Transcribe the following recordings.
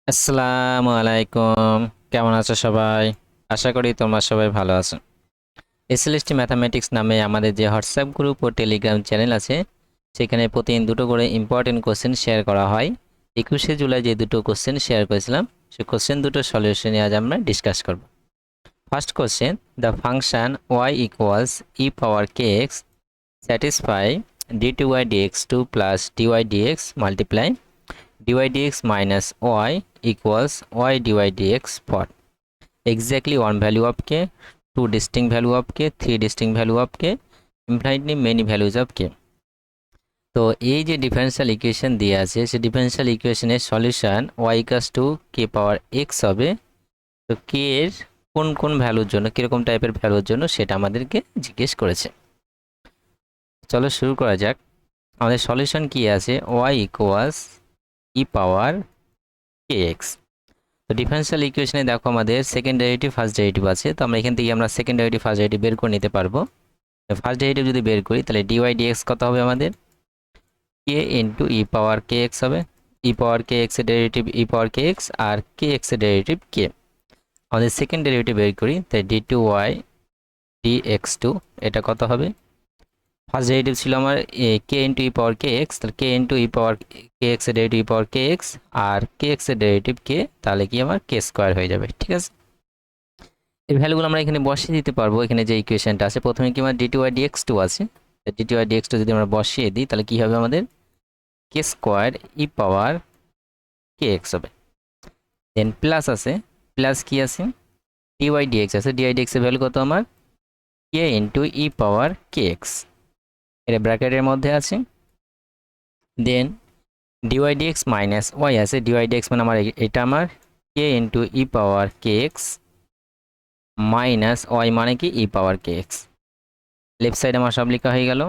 আসসালামু আলাইকুম। কেমন আছো সবাই? আশা করি তোমরা সবাই ভালো আছো। এসএলএসটি ম্যাথামেটিক্স নামে আমাদের যে হোয়াটসঅ্যাপ গ্রুপ ও টেলিগ্রাম চ্যানেল আছে, সেখানে প্রতিদিন দুটো করে ইম্পর্টেন্ট কোশ্চেন শেয়ার করা হয়। 21শে জুলাই যে দুটো কোশ্চেন শেয়ার করেছিলাম, সেই কোশ্চেন দুটো সলিউশন আজ আমরা ডিসকাস করব। First question, the function y equals e power kx satisfy d2y dx2 plus dy dx multiply dy dx minus y equals y dy dx for exactly one value of k, two distinct value of k, three distinct value of k, infinitely many values of k। তো এই যে differential equation দিয়ে আছে, সেই differential ইকুয়েশনের solution y equals to k power x হবে। তো k এর কোন কোন ভ্যালুর জন্য, কিরকম টাইপের ভ্যালুর জন্য, সেটা আমাদেরকে জিজ্ঞেস করেছে। চলো শুরু করা যাক। আমাদের সলিউশন কি আছে, y ইকুয়ালস e পাওয়ার kx। তো ডিফারেনশিয়াল ইকুয়েশনে দেখো আমাদের সেকেন্ড ডেরিভেটিভ ফার্স্ট ডেরিভেটিভ আছে। তো আমরা এখান থেকে সেকেন্ড ডেরিভেটিভ ফার্স্ট ডেরিভেটিভ বের করে নিতে পারবো। ফার্স্ট ডেরিভেটিভ যদি বের করি, তাহলে dy dx কত হবে আমাদের, k ইন্টু ই পাওয়ার kx হবে। ই পাওয়ার kx এর ডেরিভেটিভ ই পাওয়ার kx, আর kx এর ডেরিভেটিভ k। আমাদের সেকেন্ড ডেরিভেটিভ বের করি, তাই d2y dx2 এটা কত হবে। ফার্স্ট ডেরিভেটিভ ছিল আমার k ইন্টু ই পাওয়ার kx, তাহলে k ইন্টু ই পাওয়ার kx এর ডেরিভেটিভ ই পাওয়ার kx, আর kx এর ডেরিভেটিভ k, তাহলে কি আমার k স্কয়ার হয়ে যাবে। ঠিক আছে, এই ভ্যালুগুলো আমরা এখানে বসিয়ে দিতে পারবো। এখানে যে ইকুয়েশনটা আছে, প্রথমে কি আমার d2y dx2 আছে, d2y dx2 যদি আমরা বসিয়ে দিই, তাহলে কি হবে আমাদের k স্কয়ার ই পাওয়ার kx হবে। দেন প্লাস আছে, প্লাস কি আছে, dy dx আছে, dy dx এর ভ্যালু কত আমার, k ইন্টু ই পাওয়ার kx, এটা ব্র্যাকেটের মধ্যে আছে। দেন dy dx মাইনাস y আছে, dy dx মানে আমার এটা আমার k ইন্টু ই পাওয়ার kx মাইনাস y মানে কি ই পাওয়ার kx। লেফট সাইড আমার সব লেখা হয়ে গেল।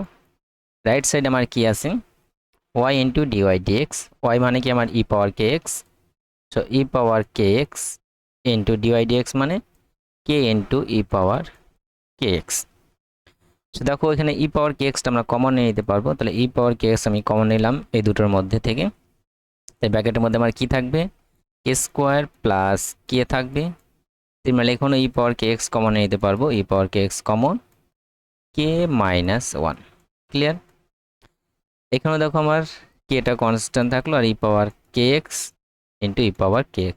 রাইট সাইড আমার কি আছে, y into dy dx, y মানে কি আমার ই পাওয়ার kx, সো ই পাওয়ার kx ইন্টু dy dx মানে k ইন্টু ই পাওয়ার kx। সো দেখো এখানে ই পাওয়ার kx আমরা কমন নিয়ে নিতে পারবো, তাহলে ই পাওয়ার kx আমি কমন নিলাম এই দুটোর মধ্যে থেকে। তাই ব্র্যাকেটের মধ্যে আমার কি থাকবে, k স্কোয়ার প্লাস k থাকবে। মানে এখানে ই পাওয়ার kx কমন নিতে পারবো, ই পাওয়ার kx common, k minus 1। Clear, এখানে দেখো আমার kটা কনস্ট্যান্ট থাকলো, আর ই পাওয়ার kx ইন্টু ই পাওয়ার kx।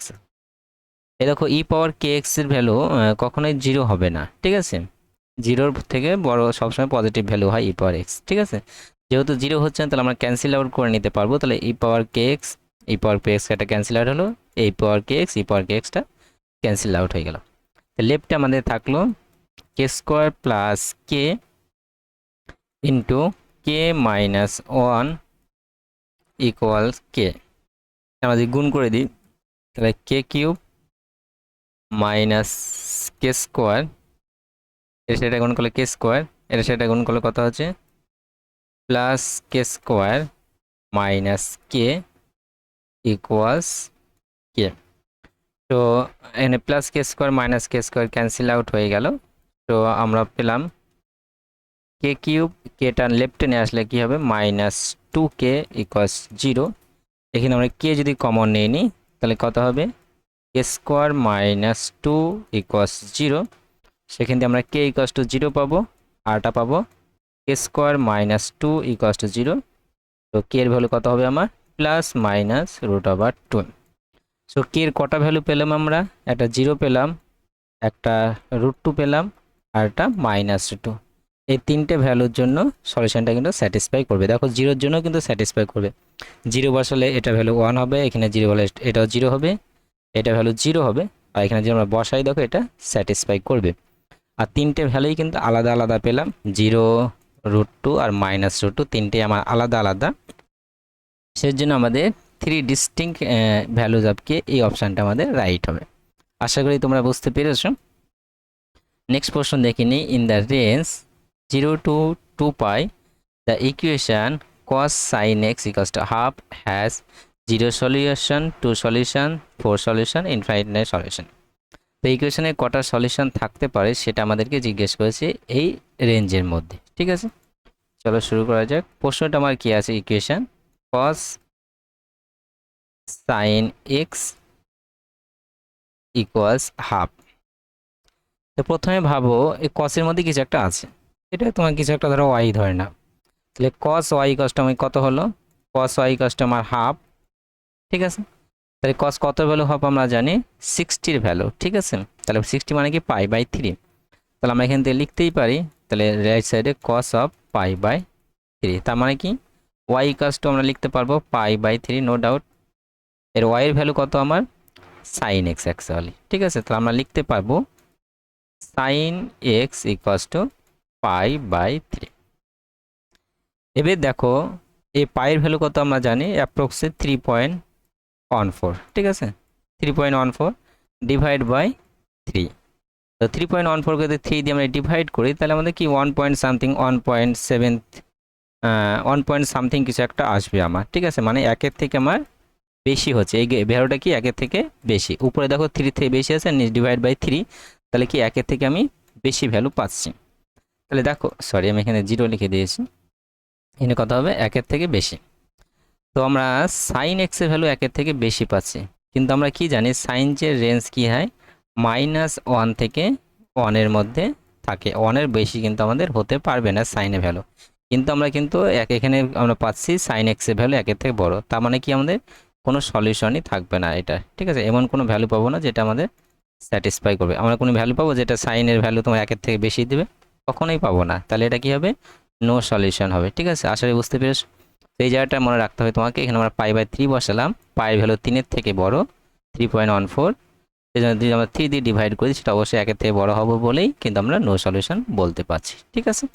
এই দেখো ই পাওয়ার kx এর ভ্যালু কখনোই জিরো হবে না। ঠিক আছে, জিরোর থেকে বড় সবসময় পজিটিভ ভ্যালু হয় ই পাওয়ার এক্স। ঠিক আছে, যেহেতু জিরো হচ্ছে না, তাহলে আমরা ক্যান্সেল আউট করে নিতে পারবো। তাহলে ই পাওয়ার kx, ই পাওয়ার kx একটা ক্যান্সেল আউট হলো, এই পাওয়ার kx, ই পাওয়ার kxটা ক্যান্সেল আউট হয়ে গেল। লেফটে আমাদের থাকলো k square plus k into k minus 1 equal k। আমাদের গুণ করে দিই, তাহলে k cube minus k square, এর সেটা গুণ করলে k স্কোয়ার, এর সেটা গুণ করলে কত হচ্ছে, plus k square minus k equals k। তো এখানে plus k square minus k square cancel out হয়ে গেল। তো আমরা পেলাম k কিউব, kটা লেফটে নিয়ে আসলে কি হবে, মাইনাস 2k ইকুয়ালস 0। এখানে আমরা k যদি কমন নিয়ে নিই, তাহলে কত হবে, k স্কোয়ার মাইনাস 2 ইকুয়ালস 0। সেখান থেকে আমরা k ইকুয়ালস টু 0 পাবো, আরটা পাবো k square minus 2 equals to 0। তো k এর ভ্যালু কত হবে আমার, plus minus root over 2। So k এর কটা ভ্যালু পেলাম আমরা, একটা 0 পেলাম, একটা √2 পেলাম, আর একটা -2। এই তিনটে ভ্যালুর জন্য সলিউশনটা কিন্তু স্যাটিসফাই করবে। দেখো জিরোর জন্য কিন্তু স্যাটিসফাই করবে। 0 বসালে এটা ভ্যালু 1 হবে, এখানে 0 বলে এটাও 0 হবে, এটা ভ্যালু 0 হবে, আর এখানে যে আমরা বসাই দেখো এটা স্যাটিসফাই করবে। আর তিনটে ভ্যালুই কিন্তু আলাদা আলাদা পেলাম, 0, √2 আর -√2, তিনটে আমার আলাদা আলাদা। সেজন্য আমাদের 3 ডিস্টিংক্ট ভ্যালুজ অফ কে, এই অপশানটা আমাদের রাইট হবে। আশা করি তোমরা বুঝতে পেরেছো। নেক্সট প্রশ্ন দেখে নিই, in the range 0 to 2 pi the equation cos sin x equals to half has 0 solution, 2 solution, 4 solution, infinite solution। তো ইকুয়েশনের কটা সলিউশন থাকতে পারে সেটা আমাদেরকে জিজ্ঞেস করেছে এই রেঞ্জের মধ্যে। ঠিক আছে, চলো শুরু করা যাক। প্রশ্নটা আমার কি আছে, equation cos sin x equals half. তো প্রথমে ভাবো এই কসের মধ্যে কিছু একটা আছে, এটা তোমার কিছু একটা ধরো ওয়াই ধরে না, তাহলে কস ওয়াই ইকুয়ালস আমার কত হলো, কস ওয়াই ইকুয়ালস আমার হাফ, ঠিক আছে। তাহলে কস কত ভ্যালু হাফ আমরা জানি 60-র ভ্যালু, ঠিক আছে। তাহলে 60 মানে কি পাই বাই 3, তাহলে আমরা এখান থেকে লিখতেই পারি, তাহলে রাইট সাইডে কস অফ পাই বাই 3, তার মানে কি ওয়াই ইকুয়ালস আমরা লিখতে পারবো পাই বাই 3, নো ডাউট। এর ওয়াই এর ভ্যালু কত আমার সাইন এক্স অ্যাকচুয়ালি, ঠিক আছে। তাহলে আমরা লিখতে পারবো sine x equals to pi by 3। এবার দেখো এই পাইয়ের ভ্যালু কত আমরা জানি অ্যাপ্রক্সে 3.14, ঠিক আছে। 3.14 ডিভাইড বাই 3, তো 3.14 কে 3 দিয়ে আমরা ডিভাইড করি, তাহলে আমাদের কি 1 পয়েন্ট সামথিং 1.7 1 পয়েন্ট সামথিং কিছু একটা আসবে আমার, ঠিক আছে। মানে একের থেকে আমার বেশি হচ্ছে, এই ভ্যালুটা কি একের থেকে বেশি। উপরে দেখো 3 থেকে বেশি আছে, ডিভাইড বাই 3, তাহলে কি একের থেকে আমি বেশি ভ্যালু পাচ্ছি। তাহলে দেখো সরি আমি এখানে 0 লিখে দিয়েছি, এখানে কথা হবে একের থেকে বেশি। তো আমরা সাইন এক্স এর ভ্যালু একের থেকে বেশি পাচ্ছি, কিন্তু আমরা কি জানি সাইন যে রেঞ্জ কি হয় -1 থেকে 1 এর মধ্যে থাকে, 1 এর বেশি কিন্তু আমাদের হতে পারবে না সাইনের ভ্যালু। কিন্তু আমরা কিন্তু এখানে আমরা পাচ্ছি সাইন এক্স এর ভ্যালু একের থেকে বড়, তার মানে কি আমাদের কোনো সলিউশনই থাকবে না এটা, ঠিক আছে। এমন কোনো ভ্যালু পাবো না যেটা আমাদের স্যাটিসফাই করবে। আমরা কোনো ভ্যালু পাবো যেটা সাইনের ভ্যালু তোমার একের থেকে বেশি দেবে, কখনোই পাবো না। তাহলে এটা কি হবে নো সলিউশন হবে, ঠিক আছে। আশা করি বুঝতে পেরেছো। তো এই জায়গাটা মনে রাখতে হবে তোমাকে, এখানে আমরা পাই বাই 3 বসালাম, পাইয়ের ভ্যালু 3 এর থেকে বড় 3.14, সেই জন্য যদি আমরা 3 দিয়ে ডিভাইড করি সেটা অবশ্যই একের থেকে বড় হবে বলেই কিন্তু আমরা নো সলিউশন বলতে পারছি, ঠিক আছে।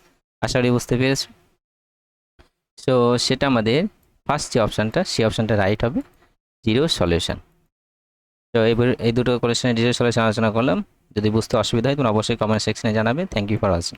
আশা করি বুঝতে পেরেছো। সো সেটা আমাদের ফার্স্ট যে অপশানটা সেই অপশানটা রাইট হবে, জিরো সলিউশন। তো এই দুটো কোয়েশ্চেনের জিরো সলিউশন আলোচনা করলাম। যদি বুঝতে অসুবিধা হয় তোমরা অবশ্যই কমেন্ট সেকশনে জানাবে। Thank you for watching.